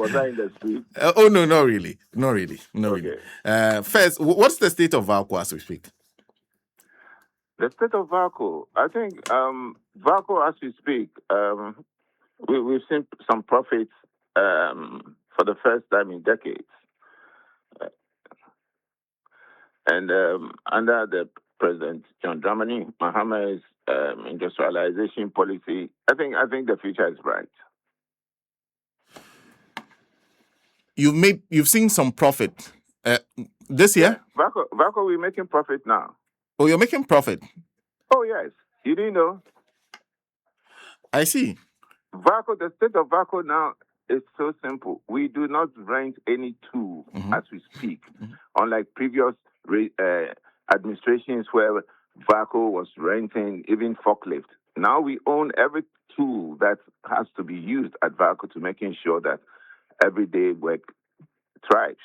Was I in the street? Oh no, not really. Okay. First, what's the state of Valco as we speak? The state of Valco. I think Valco, as we speak, we've seen some profits for the first time in decades. And under the President John Dramani Mahama's industrialization policy, I think the future is bright. You've seen some profit this year? Yeah, Valco, we're making profit now. Oh, you're making profit. Oh yes, you didn't know. I see. Valco, the state of Valco now is so simple. We do not rent any tool as we speak, unlike previous administrations where Valco was renting even forklift. Now we own every tool that has to be used at Valco to making sure that everyday work thrives.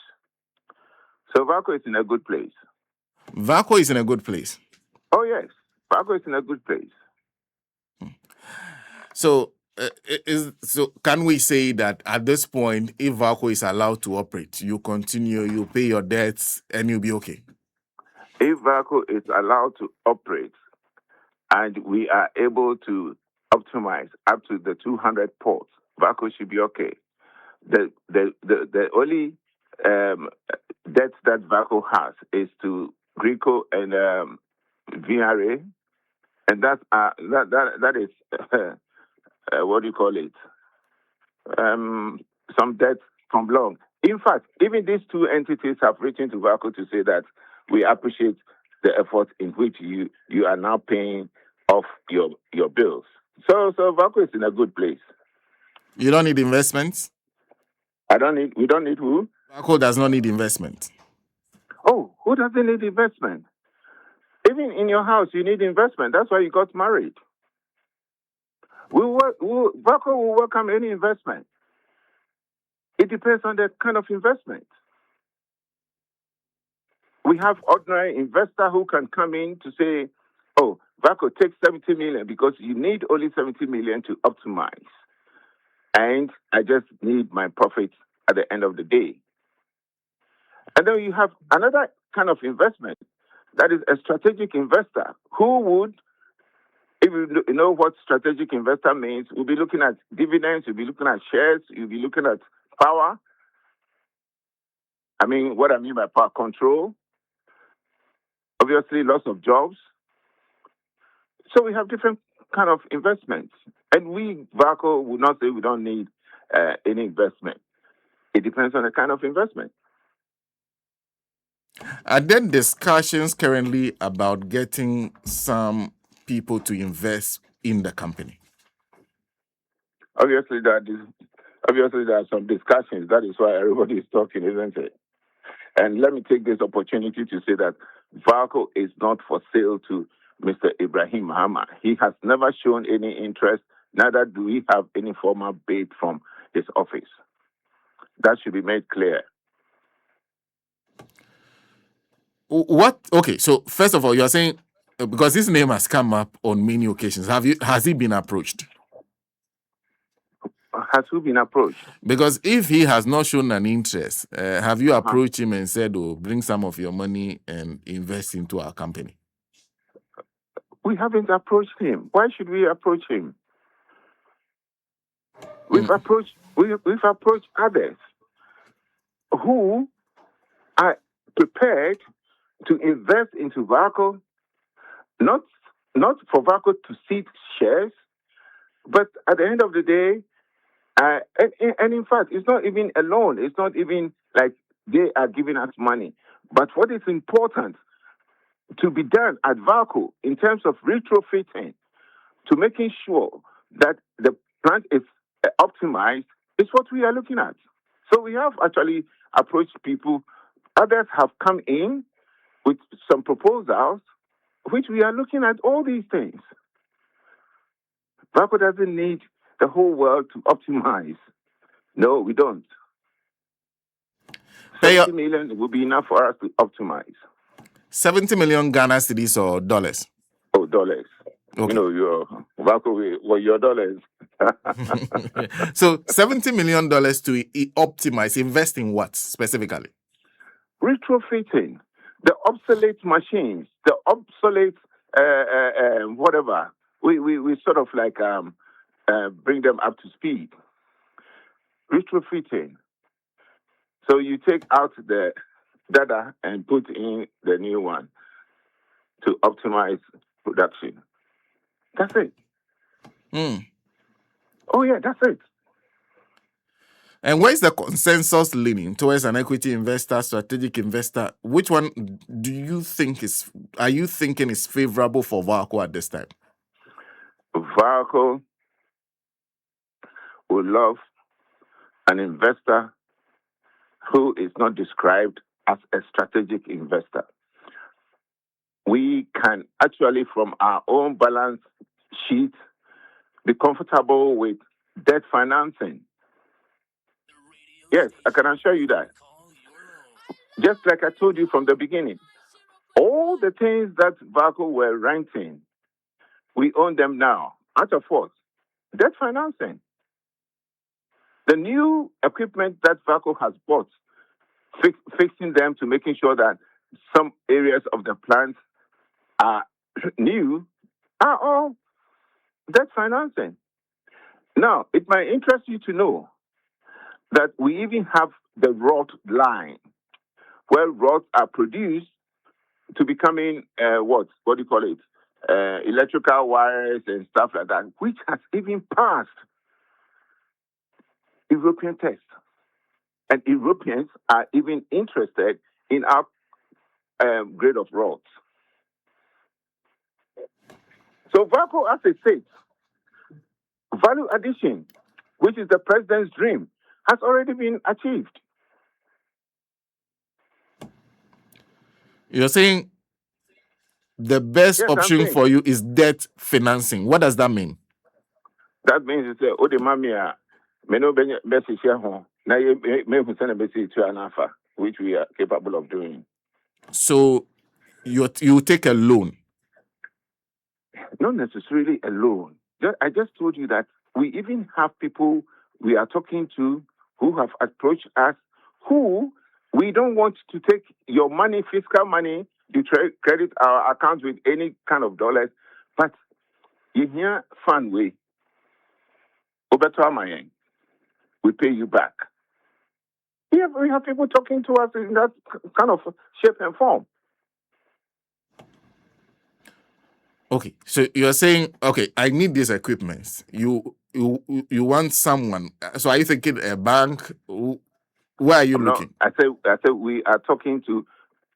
So Valco is in a good place. Valco is in a good place. Oh yes, Valco is in a good place. So, can we say that at this point, if Valco is allowed to operate, you continue, you pay your debts, and you'll be okay? If Valco is allowed to operate, and we are able to optimize up to the 200 ports, Valco should be okay. The only debt that Valco has is to Greco and VRA, and that is what do you call it? Some debt from long. In fact, even these two entities have written to Valco to say that we appreciate the effort in which you are now paying off your bills. So Valco is in a good place. You don't need investments? We don't need who? Valco does not need investment. Oh, who doesn't need investment? Even in your house, you need investment. That's why you got married. Valco will welcome any investment. It depends on the kind of investment. We have ordinary investor who can come in to say, oh, Valco, take 70 million because you need only 70 million to optimize. And I just need my profits at the end of the day. And then you have another kind of investment that is a strategic investor who would, if you know what strategic investor means, we'll be looking at dividends, we'll be looking at shares, you'll be looking at power. I mean, what I mean by power control, obviously lots of jobs. So we have different kind of investments. And we, Valco, would not say we don't need any investment. It depends on the kind of investment. Are there discussions currently about getting some people to invest in the company? Obviously, there are some discussions. That is why everybody is talking, isn't it? And let me take this opportunity to say that Valco is not for sale to Mr. Ibrahim Mahama. He has never shown any interest, neither do we have any formal bid from his office. That should be made clear. What? Okay, so first of all, you're saying, because his name has come up on many occasions, has he been approached? Has who been approached? Because if he has not shown an interest, have you approached him and said, oh, bring some of your money and invest into our company? We haven't approached him. Why should we approach him? We've approached others who are prepared to invest into Valco, not for Valco to seed shares, but at the end of the day, and in fact, it's not even a loan. It's not even like they are giving us money. But what is important to be done at Valco in terms of retrofitting, to making sure that the plant is optimized, is what we are looking at. So we have actually approached people. Others have come in with some proposals, which we are looking at all these things. Valco doesn't need the whole world to optimize. No, we don't. 70 million will be enough for us to optimize. 70 million Ghana cedis or dollars? Oh, dollars. Okay. Your Valco or your dollars. So $70 million to optimize, invest in what specifically? Retrofitting the obsolete machines, the obsolete whatever. We sort of like bring them up to speed. Retrofitting. So you take out the data and put in the new one to optimize production. That's it. Oh yeah, that's it. And where is the consensus leaning towards an equity investor, strategic investor? Which one do you think are you thinking is favorable for Valco at this time? Valco would love an investor who is not described as a strategic investor. We can actually, from our own balance sheet, be comfortable with debt financing. Yes, I can assure you that. Just like I told you from the beginning, all the things that Valco were renting, we own them now. Out of what? Debt financing. The new equipment that Valco has bought, fixing them to making sure that some areas of the plant are new, are all debt financing. Now, it might interest you to know that we even have the rod line, where rods are produced to becoming what do you call it? Electrical wires and stuff like that, which has even passed European tests. And Europeans are even interested in our grade of rods. So Valco, as it says, value addition, which is the president's dream, has already been achieved. You're saying the best option for you is debt financing. What does that mean? That means it's which we are capable of doing. So you take a loan? Not necessarily a loan. I just told you that we even have people we are talking to who have approached us who we don't want to take your money, fiscal money, you credit our account with any kind of dollars, but you hear fun way. We pay you back. Yeah, we have people talking to us in that kind of shape and form. Okay, so you're saying, okay, I need these equipments. You want someone. So are you thinking a bank? Where are you looking? I said we are talking to.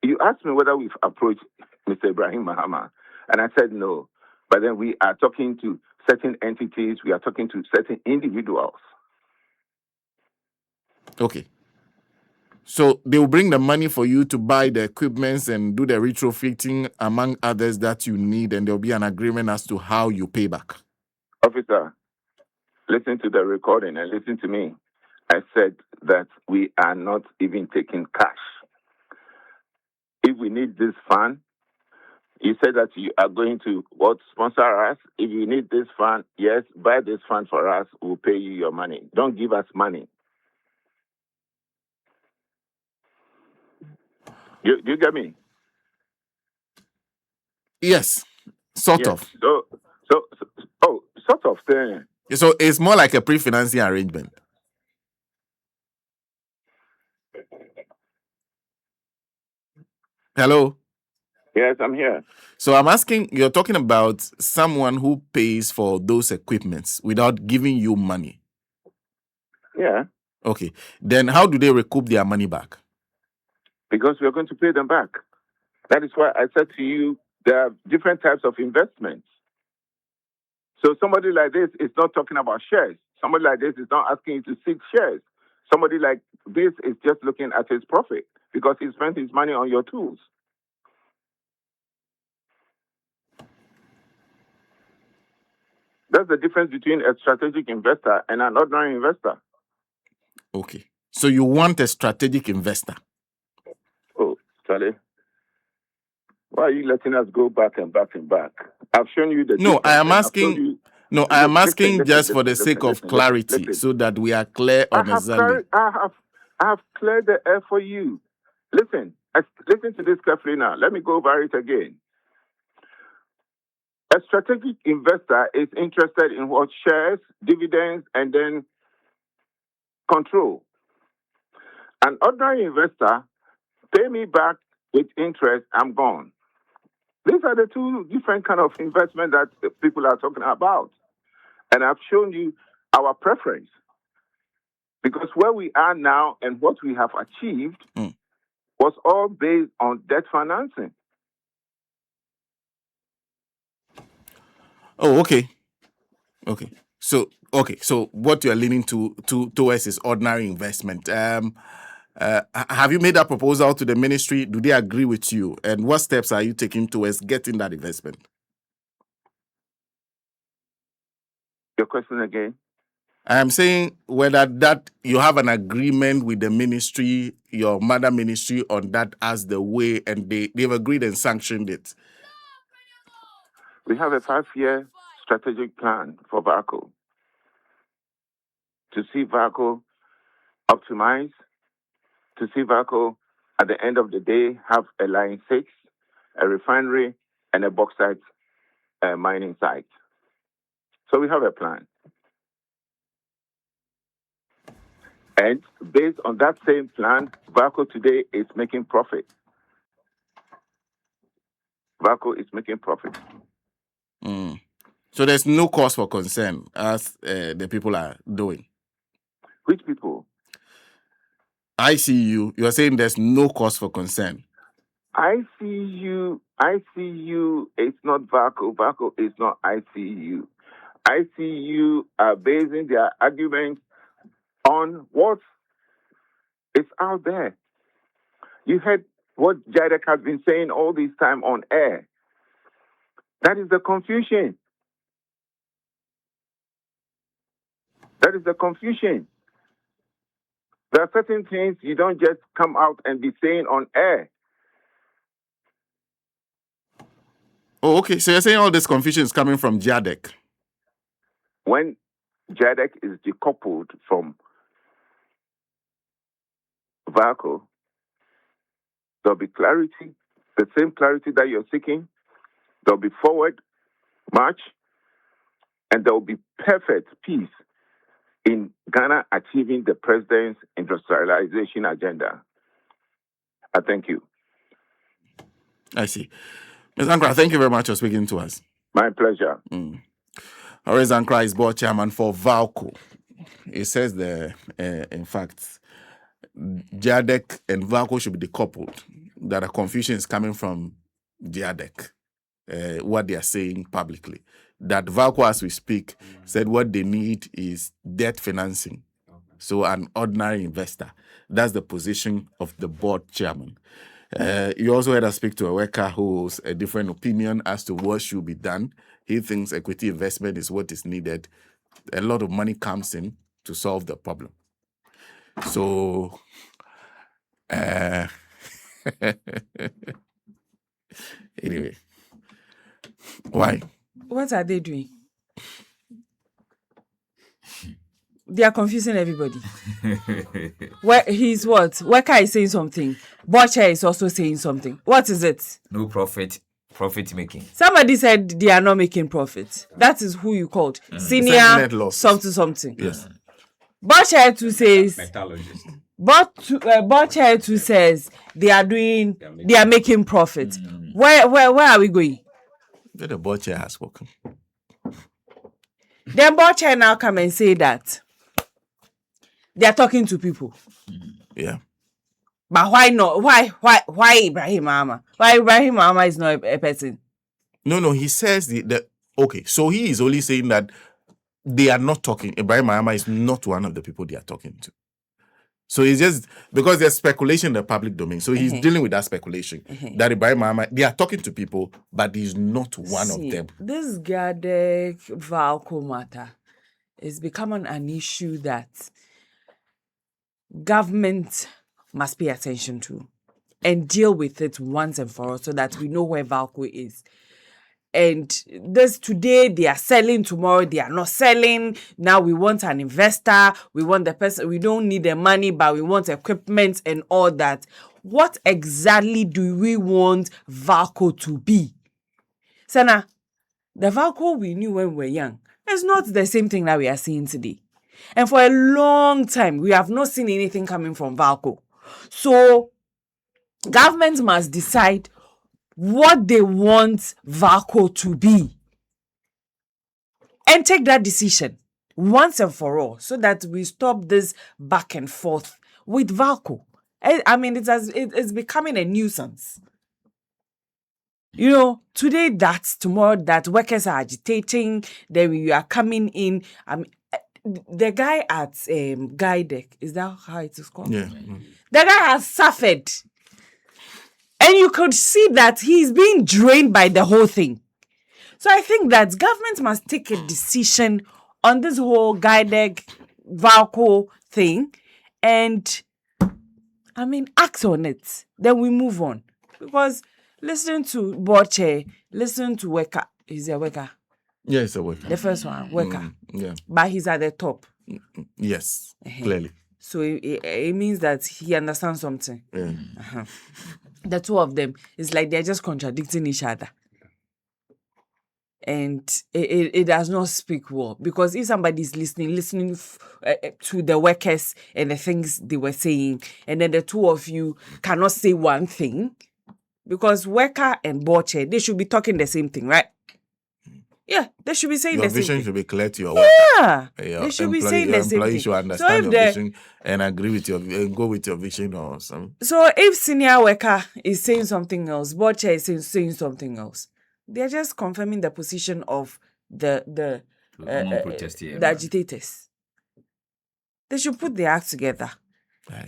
You asked me whether we've approached Mr. Ibrahim Mahama, and I said no. But then we are talking to certain entities. We are talking to certain individuals. Okay. So they will bring the money for you to buy the equipments and do the retrofitting, among others that you need, and there will be an agreement as to how you pay back. Officer, listen to the recording and listen to me. I said that we are not even taking cash. If we need this fund, you said that you are going to sponsor us. If you need this fund, yes, buy this fund for us. We'll pay you your money. Don't give us money. You get me? Yes, sort of. So, sort of thing. So it's more like a pre-financing arrangement. Hello? Yes, I'm here. So I'm asking, you're talking about someone who pays for those equipments without giving you money. Yeah. Okay. Then how do they recoup their money back? Because we're going to pay them back. That is why I said to you, there are different types of investments. So somebody like this is not talking about shares. Somebody like this is not asking you to seek shares. Somebody like this is just looking at his profit because he spent his money on your tools. That's the difference between a strategic investor and an ordinary investor. Okay. So you want a strategic investor? Oh, Charlie. Why are you letting us go back and back and back? I've shown you the No, difference. I am and I've told asking. you. No, I am asking Listen, just for the sake of clarity, listen. so that we are clear I on have exactly. I have cleared the air for you. Listen, listen to this carefully now. Let me go over it again. A strategic investor is interested in what shares, dividends, and then control. An ordinary investor, pay me back with interest, I'm gone. These are the two different kind of investment that people are talking about. And I've shown you our preference. Because where we are now and what we have achieved was all based on debt financing. Oh, okay. Okay. So what you are leaning towards is ordinary investment. Have you made that proposal to the ministry? Do they agree with you? And what steps are you taking towards getting that investment? Your question again? I am saying whether that you have an agreement with the ministry, your mother ministry, on that as the way, and they've agreed and sanctioned it. We have a 5-year strategic plan for Valco to see Valco optimize, to see Valco at the end of the day have a line 6, a refinery, and a bauxite mining site. So we have a plan. And based on that same plan, Valco today is making profit. Valco is making profit. So there's no cause for concern as the people are doing. Which people? I see you. You are saying there's no cause for concern. ICU is not Valco. Valco is not ICU. ICU are basing their arguments on what is out there. You heard what Giadec has been saying all this time on air. That is the confusion. That is the confusion. There are certain things you don't just come out and be saying on air. Oh, okay. So you're saying all this confusion is coming from Giadec? When Giadec is decoupled from Valco, there'll be clarity, the same clarity that you're seeking. There'll be forward march, and there will be perfect peace in Ghana achieving the president's industrialization agenda. I thank you. I see. Ms. Ankrah, thank you very much for speaking to us. My pleasure. Horace Ankrah is board chairman for Valco. It says there, in fact, Giadec and Valco should be decoupled. That a confusion is coming from Giadec, what they are saying publicly. That Valco, as we speak, said what they need is debt financing. So an ordinary investor. That's the position of the board chairman. You also heard us speak to a worker who has a different opinion as to what should be done. He thinks equity investment is what is needed. A lot of money comes in to solve the problem. So, anyway, why? What are they doing? They are confusing everybody. Where he's what? Weka is saying something. Butcher is also saying something. What is it? No profit making. Somebody said they are not making profit. That is who you called. Senior net loss. something. Yes. Butcher too says. Metallurgist. Butcher too says they are making profit. Where are we going? The board chair has spoken. Then Butcher now come and say that they are talking to people. Yeah. But why not? Why Ibrahim Mama? Why Ibrahim Mama is not a person? No, he says okay, so he is only saying that they are not talking. Ibrahim Mahama is not one of the people they are talking to. So it's just because there's speculation in the public domain. So he's dealing with that speculation that Ibrahim Mahama, they are talking to people, but he's not one of them. This Giadec Valco matter is becoming an issue that government must pay attention to and deal with it once and for all so that we know where Valco is. And this today they are selling, tomorrow they are not selling. Now we want an investor, we want the person, we don't need the money, but we want equipment and all that. What exactly do we want Valco to be? Sana, the Valco we knew when we were young is not the same thing that we are seeing today. And for a long time, we have not seen anything coming from Valco. So government must decide what they want Valco to be and take that decision once and for all, so that we stop this back and forth with Valco. I mean, it's becoming a nuisance. You know, today that, tomorrow that, workers are agitating, then you are coming in. I mean, the guy at Giadec, is that how it is called? Yeah. The guy has suffered. And you could see that he's being drained by the whole thing. So I think that government must take a decision on this whole Giadec Valco thing and, I mean, act on it. Then we move on. Because listen to Boche, listen to Weka. He's a Weka. Yeah, it's a worker. The first one, Weka. Yeah. But he's at the top. Yes. Clearly. So it means that he understands something. Yeah. The two of them, it's like they're just contradicting each other. And it does not speak well. Because if somebody is listening to the workers and the things they were saying, and then the two of you cannot say one thing, because Worker and Boche, they should be talking the same thing, right? Yeah, they should be saying Your the same vision thing. should be clear to your work. Yeah, Your they should be saying the same employee thing. should understand if your vision and agree with your go with your vision or something. So if senior worker is saying something else, Boche is saying something else, they're just confirming the position of the agitators. They should put their acts together.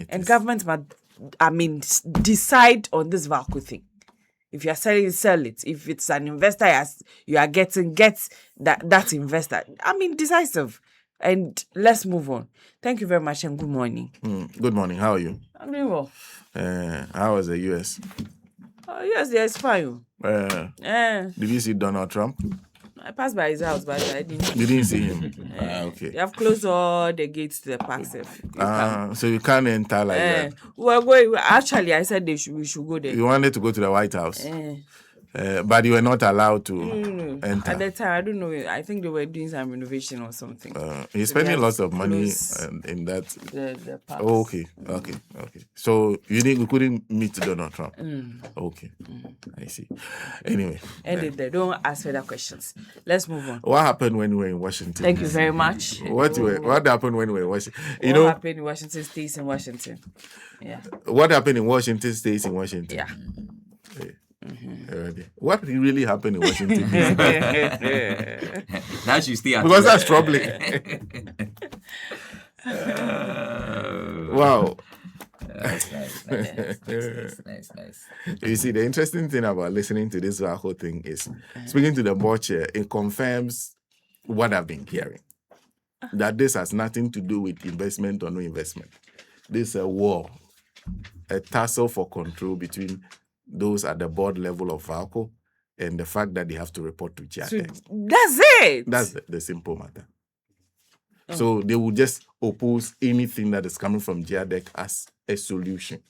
And government must, decide on this Valco thing. If you are selling, sell it. If it's an investor, you are get that investor. I mean, decisive. And let's move on. Thank you very much and good morning. Good morning. How are you? I'm doing well. How was the US? Yes, it's fine. Did you see Donald Trump? I passed by his house, but I didn't. You didn't see him? Okay. They have closed all the gates to the park. So you can't enter like that. We're going. Actually, I said we should go there. You wanted to go to the White House, but you were not allowed to enter. At that time, I don't know. I think they were doing some renovation or something. He's spending lots of money in that. The parks. Oh, okay. So you couldn't meet Donald Trump. Okay, I see. Anyway, They don't ask further questions. Let's move on. What happened when we were in Washington? Thank you very much. What happened when we were in Washington? What happened in Washington stays in Washington? Yeah. What happened in Washington stays in Washington? Yeah. What really happened in Washington? That should stay at Because that's troubling. Wow. Nice. You see, the interesting thing about listening to this whole thing is speaking to the Boche, it confirms what I've been hearing. That this has nothing to do with investment or no investment. This is a war, a tussle for control between those at the board level of Valco and the fact that they have to report to Giadec. That's it. That's the simple matter. So they will just oppose anything that is coming from Giadec as a solution.